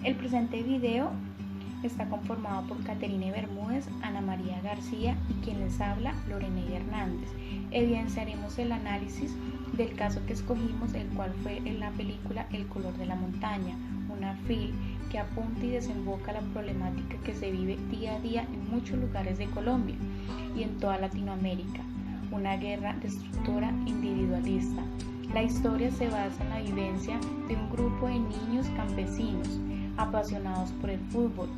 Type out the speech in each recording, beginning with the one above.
El presente video está conformado por Caterine Bermúdez, Ana María García y quien les habla, Lorena Hernández. Evidenciaremos el análisis del caso que escogimos, el cual fue en la película El color de la montaña, una film que apunta y desemboca la problemática que se vive día a día en muchos lugares de Colombia y en toda Latinoamérica, una guerra destructora individualista. La historia se basa en la vivencia de un grupo de niños campesinos apasionados por el fútbol.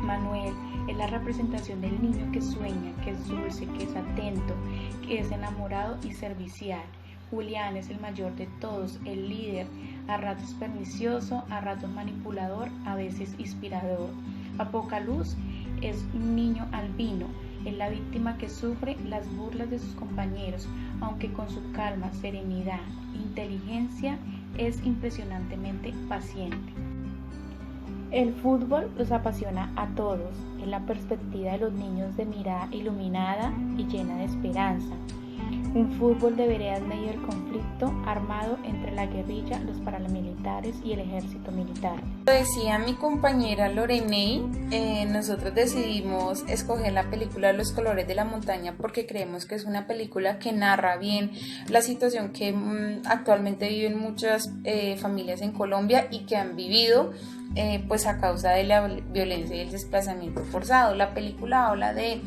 Manuel es la representación del niño que sueña, que es dulce, que es atento, que es enamorado y servicial. Julián es el mayor de todos, el líder, a ratos pernicioso, a ratos manipulador, a veces inspirador. Apocaluz es un niño albino, es la víctima que sufre las burlas de sus compañeros, aunque con su calma, serenidad, inteligencia, es impresionantemente paciente. El fútbol los apasiona a todos, en la perspectiva de los niños de mirada iluminada y llena de esperanza. Un fútbol de veredas medio del conflicto armado entre la guerrilla, los paramilitares y el ejército militar. Lo decía mi compañera Lorenei, nosotros decidimos escoger la película Los colores de la montaña porque creemos que es una película que narra bien la situación que actualmente viven muchas familias en Colombia y que han vivido pues a causa de la violencia y el desplazamiento forzado. La película habla de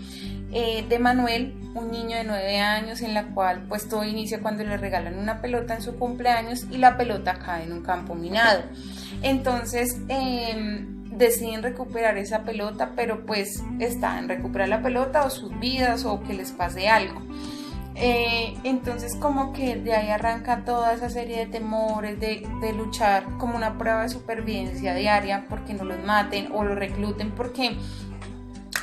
Manuel, un niño de 9 años en la cual pues todo inicia cuando le regalan una pelota en su cumpleaños y la pelota cae en un campo minado. Entonces deciden recuperar esa pelota, pero pues está en recuperar la pelota o sus vidas o que les pase algo. Entonces como que de ahí arranca toda esa serie de temores de luchar como una prueba de supervivencia diaria porque no los maten o los recluten, porque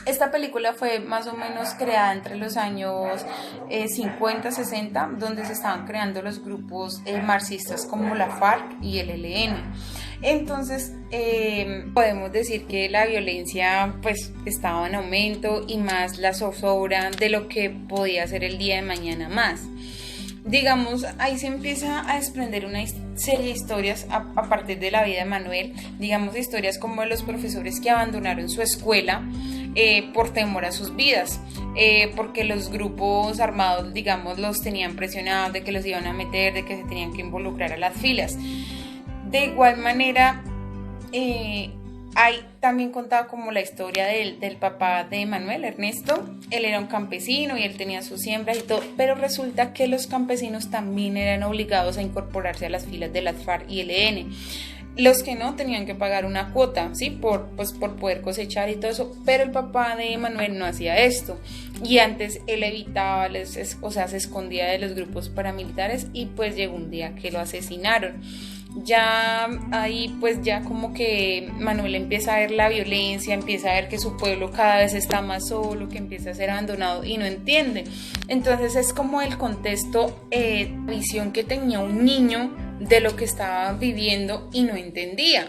esta película fue más o menos creada entre los años 50, 60, donde se estaban creando los grupos marxistas como la FARC y el ELN. Entonces podemos decir que la violencia pues estaba en aumento y más la zozobra de lo que podía ser el día de mañana más. Digamos, ahí se empieza a desprender una serie de historias a partir de la vida de Manuel, digamos historias como de los profesores que abandonaron su escuela por temor a sus vidas, porque los grupos armados, digamos, los tenían presionados de que los iban a meter, de que se tenían que involucrar a las filas. De igual manera, hay también contado como la historia del papá de Manuel, Ernesto. Él era un campesino y él tenía sus siembras y todo, pero resulta que los campesinos también eran obligados a incorporarse a las filas de las FARC y ELN. Los que no tenían que pagar una cuota, ¿sí? por poder cosechar y todo eso, pero el papá de Manuel no hacía esto y antes él evitaba, se escondía de los grupos paramilitares y pues llegó un día que lo asesinaron. Ya ahí pues ya como que Manuel empieza a ver la violencia, empieza a ver que su pueblo cada vez está más solo, que empieza a ser abandonado y no entiende. Entonces es como el contexto, visión que tenía un niño de lo que estaba viviendo y no entendía.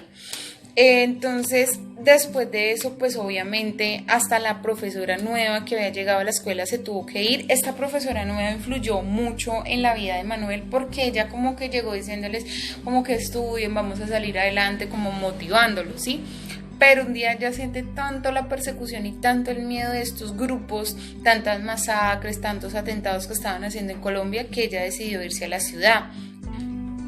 Entonces después de eso pues obviamente hasta la profesora nueva que había llegado a la escuela se tuvo que ir. Esta profesora nueva influyó mucho en la vida de Manuel porque ella como que llegó diciéndoles como que estudien, vamos a salir adelante, como motivándolos, ¿sí? Pero un día ya siente tanto la persecución y tanto el miedo de estos grupos, tantas masacres, tantos atentados que estaban haciendo en Colombia, que ella decidió irse a la ciudad.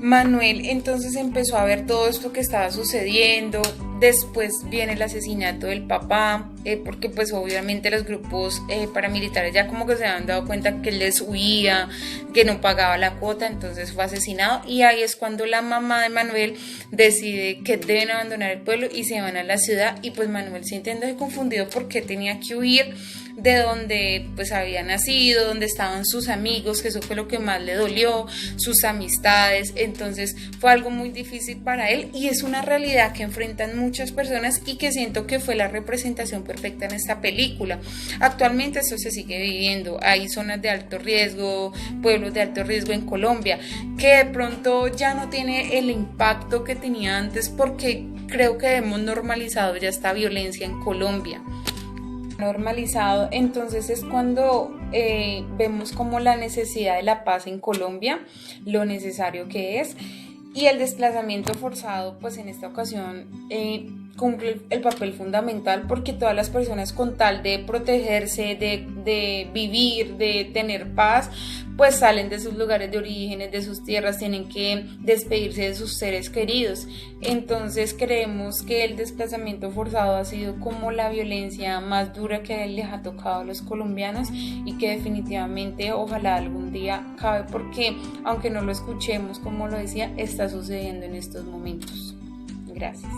Manuel entonces empezó a ver todo esto que estaba sucediendo. Después viene el asesinato del papá, porque pues obviamente los grupos paramilitares ya como que se habían dado cuenta que él les huía, que no pagaba la cuota, entonces fue asesinado. Y ahí es cuando la mamá de Manuel decide que deben abandonar el pueblo y se van a la ciudad. Y pues Manuel se entiende confundido porque tenía que huir de donde pues había nacido, donde estaban sus amigos, que eso fue lo que más le dolió, sus amistades. Entonces fue algo muy difícil para él y es una realidad que enfrentan muchas personas y que siento que fue la representación perfecta en esta película. Actualmente eso se sigue viviendo, hay zonas de alto riesgo, pueblos de alto riesgo en Colombia, que de pronto ya no tiene el impacto que tenía antes porque creo que hemos normalizado ya esta violencia en Colombia. Normalizado, entonces es cuando vemos como la necesidad de la paz en Colombia, lo necesario que es. Y el desplazamiento forzado, pues en esta ocasión cumple el papel fundamental porque todas las personas con tal de protegerse, de vivir, de tener paz, pues salen de sus lugares de orígenes, de sus tierras, tienen que despedirse de sus seres queridos. Entonces creemos que el desplazamiento forzado ha sido como la violencia más dura que les ha tocado a los colombianos y que definitivamente ojalá algún día acabe porque aunque no lo escuchemos, como lo decía, está sucediendo en estos momentos. Gracias.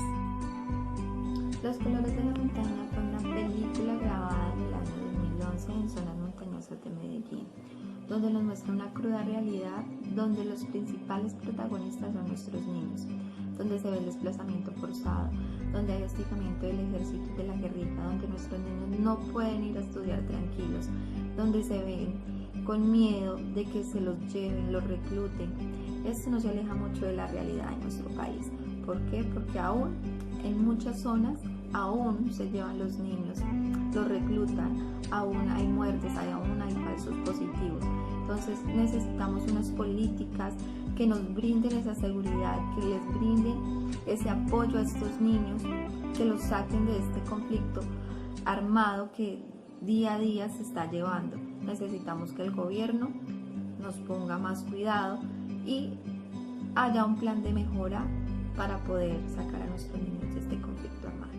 Los colores de la montaña fue una película grabada en el año 2011 en zonas montañosas de Medellín, donde nos muestra una cruda realidad, donde los principales protagonistas son nuestros niños, donde se ve el desplazamiento forzado, donde hay hostigamiento del ejército y de la guerrilla, donde nuestros niños no pueden ir a estudiar tranquilos, donde se ven con miedo de que se los lleven, los recluten. Esto nos aleja mucho de la realidad de nuestro país. ¿Por qué? Porque aún en muchas zonas aún se llevan los niños, los reclutan, aún hay muertes, aún hay falsos positivos. Entonces necesitamos unas políticas que nos brinden esa seguridad, que les brinden ese apoyo a estos niños, que los saquen de este conflicto armado que día a día se está llevando. Necesitamos que el gobierno nos ponga más cuidado y haya un plan de mejora para poder sacar a nuestros niños de este conflicto armado.